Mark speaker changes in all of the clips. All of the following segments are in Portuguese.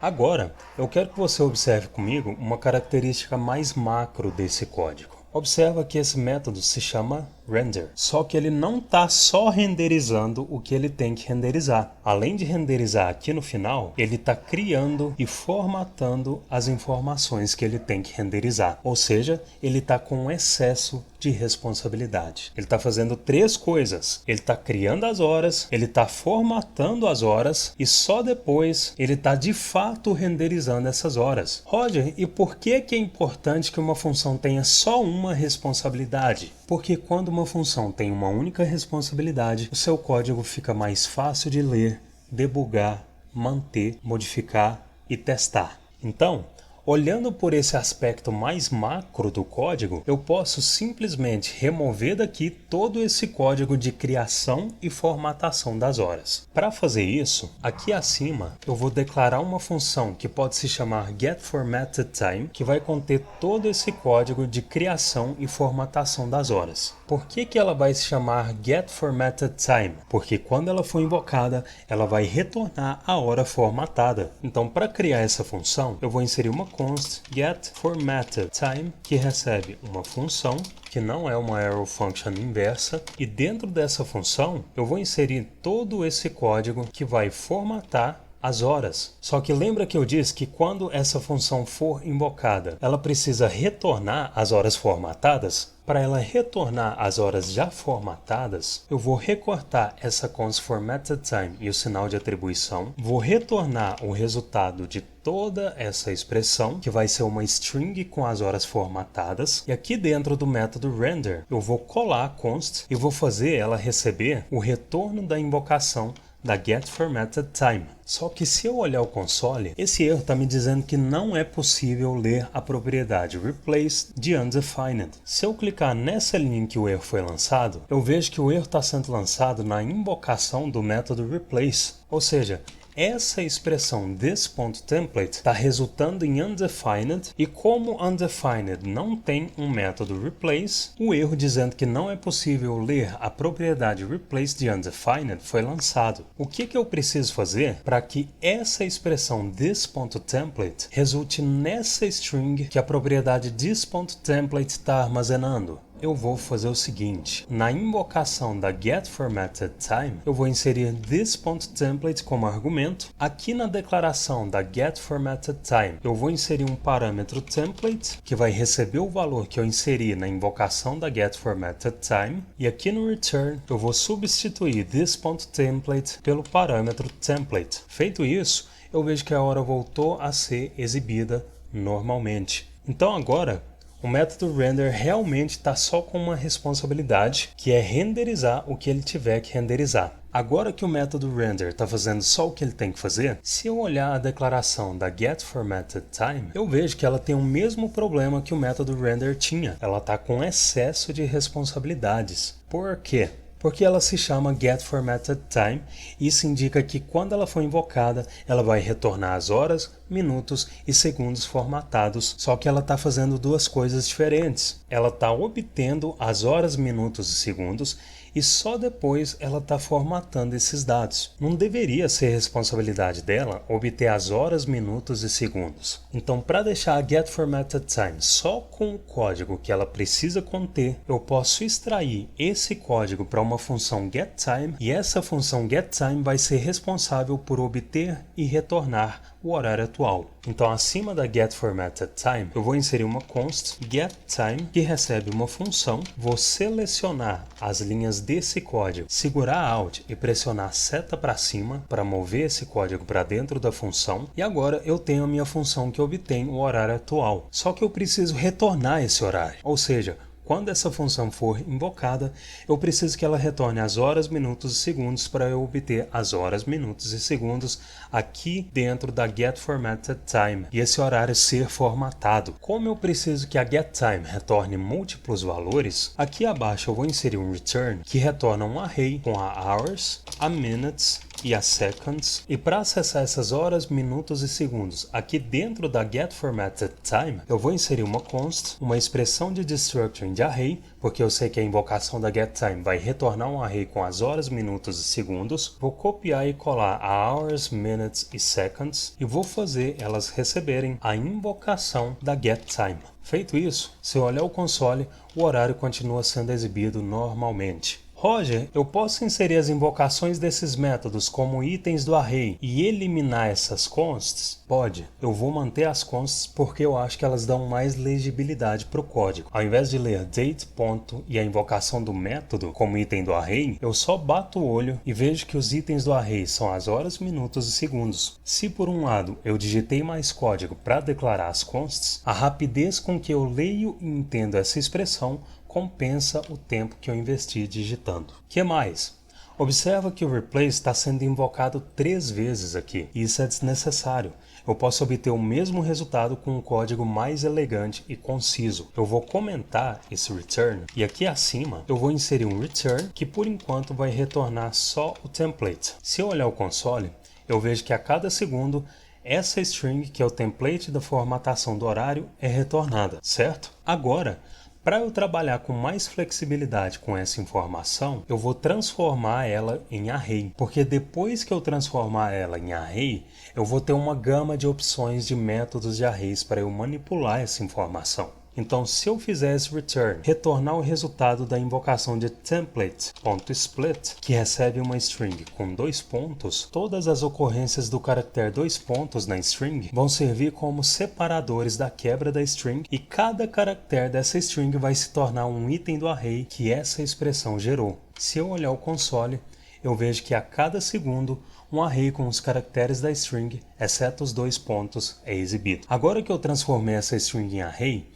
Speaker 1: Agora, eu quero que você observe comigo uma característica mais macro desse código. Observa que esse método se chama render, só que ele não está só renderizando o que ele tem que renderizar. Além de renderizar aqui no final, ele está criando e formatando as informações que ele tem que renderizar. Ou seja, ele está com excesso de responsabilidade. Ele está fazendo três coisas. Ele está criando as horas, ele está formatando as horas e só depois ele está de fato renderizando essas horas. Roger, e por que é importante que uma função tenha só uma responsabilidade? Porque quando uma função tem uma única responsabilidade, o seu código fica mais fácil de ler, debugar, manter, modificar e testar. Então, olhando por esse aspecto mais macro do código, eu posso simplesmente remover daqui todo esse código de criação e formatação das horas. Para fazer isso, aqui acima eu vou declarar uma função que pode se chamar getFormatedTime, que vai conter todo esse código de criação e formatação das horas. Por que ela vai se chamar getFormatedTime? Porque quando ela for invocada, ela vai retornar a hora formatada. Então, para criar essa função, eu vou inserir uma const getFormatedTime, que recebe uma função que não é uma arrow function inversa, e dentro dessa função eu vou inserir todo esse código que vai formatar as horas. Só que lembra que eu disse que quando essa função for invocada, ela precisa retornar as horas formatadas? Para ela retornar as horas já formatadas, eu vou recortar essa const formatedTime e o sinal de atribuição, vou retornar o resultado de toda essa expressão, que vai ser uma string com as horas formatadas, e aqui dentro do método render, eu vou colar a const e vou fazer ela receber o retorno da invocação da getFormatedTime. Só que se eu olhar o console, esse erro está me dizendo que não é possível ler a propriedade replace de undefined. Se eu clicar nessa linha em que o erro foi lançado, eu vejo que o erro está sendo lançado na invocação do método replace. Ou seja, essa expressão this.template está resultando em undefined, e como undefined não tem um método replace, o erro dizendo que não é possível ler a propriedade replace de undefined foi lançado. O que eu preciso fazer para que essa expressão this.template resulte nessa string que a propriedade this.template está armazenando? Eu vou fazer o seguinte: na invocação da getFormatedTime, eu vou inserir this.template como argumento. Aqui na declaração da getFormatedTime, eu vou inserir um parâmetro template, que vai receber o valor que eu inseri na invocação da getFormatedTime. E aqui no return, eu vou substituir this.template pelo parâmetro template. Feito isso, eu vejo que a hora voltou a ser exibida normalmente. Então agora, o método render realmente está só com uma responsabilidade, que é renderizar o que ele tiver que renderizar. Agora que o método render está fazendo só o que ele tem que fazer, se eu olhar a declaração da getFormatedTime, eu vejo que ela tem o mesmo problema que o método render tinha. Ela está com excesso de responsabilidades. Por quê? Porque ela se chama getFormatedTime, e isso indica que quando ela for invocada, ela vai retornar as horas, minutos e segundos formatados, só que ela está fazendo duas coisas diferentes. Ela está obtendo as horas, minutos e segundos, e só depois ela está formatando esses dados. Não deveria ser responsabilidade dela obter as horas, minutos e segundos. Então, para deixar a getFormatedTime só com o código que ela precisa conter, eu posso extrair esse código para uma função getTime, e essa função getTime vai ser responsável por obter e retornar o horário atual. Então, acima da getFormatedTime, eu vou inserir uma const getTime, que recebe uma função. Vou selecionar as linhas desse código, segurar Alt e pressionar seta para cima para mover esse código para dentro da função. E agora eu tenho a minha função que obtém o horário atual. Só que eu preciso retornar esse horário. Ou seja, quando essa função for invocada, eu preciso que ela retorne as horas, minutos e segundos para eu obter as horas, minutos e segundos aqui dentro da getFormatedTime e esse horário ser formatado. Como eu preciso que a getTime retorne múltiplos valores, aqui abaixo eu vou inserir um return que retorna um array com a hours, a minutes, e as seconds. E para acessar essas horas, minutos e segundos aqui dentro da getFormatedTime, eu vou inserir uma const, uma expressão de destructuring de array, porque eu sei que a invocação da getTime vai retornar um array com as horas, minutos e segundos. Vou copiar e colar a hours, minutes e seconds e vou fazer elas receberem a invocação da getTime. Feito isso, se eu olhar o console, o horário continua sendo exibido normalmente. Roger, eu posso inserir as invocações desses métodos como itens do array e eliminar essas consts? Pode. Eu vou manter as consts porque eu acho que elas dão mais legibilidade para o código. Ao invés de ler date, ponto e a invocação do método como item do array, eu só bato o olho e vejo que os itens do array são as horas, minutos e segundos. Se por um lado eu digitei mais código para declarar as consts, a rapidez com que eu leio e entendo essa expressão compensa o tempo que eu investi digitando. Que mais? Observa que o replace está sendo invocado 3 vezes aqui. Isso é desnecessário. Eu posso obter o mesmo resultado com um código mais elegante e conciso. Eu vou comentar esse return e aqui acima eu vou inserir um return que por enquanto vai retornar só o template. Se eu olhar o console, eu vejo que a cada segundo essa string, que é o template da formatação do horário, é retornada, certo? Agora, para eu trabalhar com mais flexibilidade com essa informação, eu vou transformar ela em array, porque depois que eu transformar ela em array, eu vou ter uma gama de opções de métodos de arrays para eu manipular essa informação. Então, se eu fizer esse return, retornar o resultado da invocação de template.split, que recebe uma string com 2 pontos, todas as ocorrências do caractere 2 pontos na string vão servir como separadores da quebra da string e cada caractere dessa string vai se tornar um item do array que essa expressão gerou. Se eu olhar o console, eu vejo que a cada segundo um array com os caracteres da string, exceto os 2 pontos, é exibido. Agora que eu transformei essa string em array,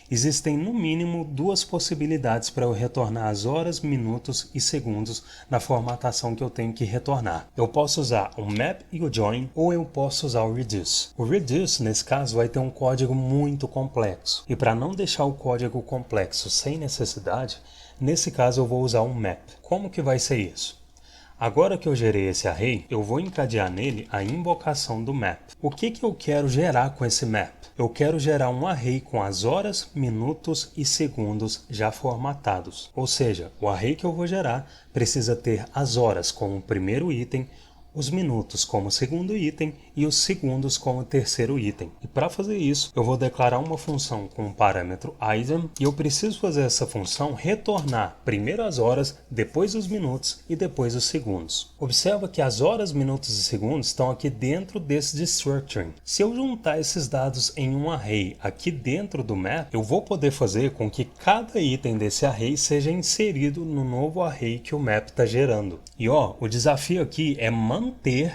Speaker 1: existem no mínimo 2 possibilidades para eu retornar as horas, minutos e segundos na formatação que eu tenho que retornar. Eu posso usar o map e o join, ou eu posso usar o reduce. O reduce, nesse caso, vai ter um código muito complexo. E para não deixar o código complexo sem necessidade, nesse caso eu vou usar um map. Como que vai ser isso? Agora que eu gerei esse array, eu vou encadear nele a invocação do map. O que eu quero gerar com esse map? Eu quero gerar um array com as horas, minutos e segundos já formatados. Ou seja, o array que eu vou gerar precisa ter as horas como primeiro item, os minutos como segundo item e os segundos como terceiro item. E para fazer isso, eu vou declarar uma função com o parâmetro item e eu preciso fazer essa função retornar primeiro as horas, depois os minutos e depois os segundos. Observa que as horas, minutos e segundos estão aqui dentro desse destructuring. Se eu juntar esses dados em um array aqui dentro do map, eu vou poder fazer com que cada item desse array seja inserido no novo array que o map está gerando. E o desafio aqui é manter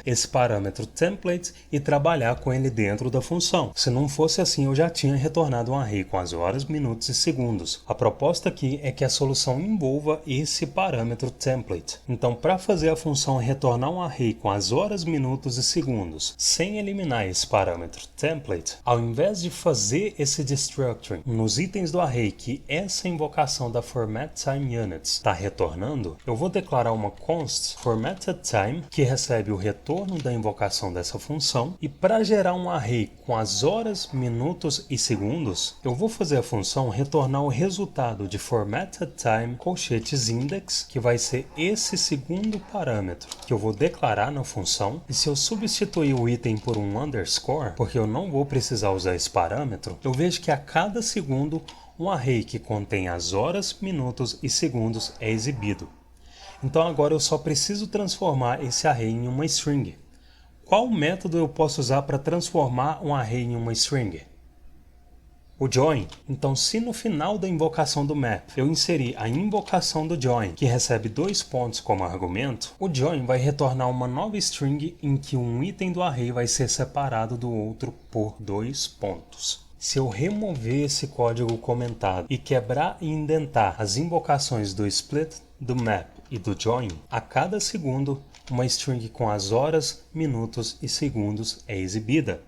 Speaker 1: esse parâmetro template e trabalhar com ele dentro da função. Se não fosse assim, eu já tinha retornado um array com as horas, minutos e segundos. A proposta aqui é que a solução envolva esse parâmetro template. Então, para fazer a função retornar um array com as horas, minutos e segundos, sem eliminar esse parâmetro template, ao invés de fazer esse destructuring nos itens do array que essa invocação da formatTimeUnits está retornando, eu vou declarar uma const formatedTime que recebe o retorno da invocação dessa função e para gerar um array com as horas, minutos e segundos, eu vou fazer a função retornar o resultado de formatedTime colchetes index, que vai ser esse segundo parâmetro que eu vou declarar na função. E se eu substituir o item por um underscore, porque eu não vou precisar usar esse parâmetro, eu vejo que a cada segundo um array que contém as horas, minutos e segundos é exibido. Então agora eu só preciso transformar esse array em uma string. Qual método eu posso usar para transformar um array em uma string? O join. Então, se no final da invocação do map eu inserir a invocação do join, que recebe 2 pontos como argumento, o join vai retornar uma nova string em que um item do array vai ser separado do outro por 2 pontos. Se eu remover esse código comentado e quebrar e indentar as invocações do split, do map e do join, a cada segundo uma string com as horas, minutos e segundos é exibida.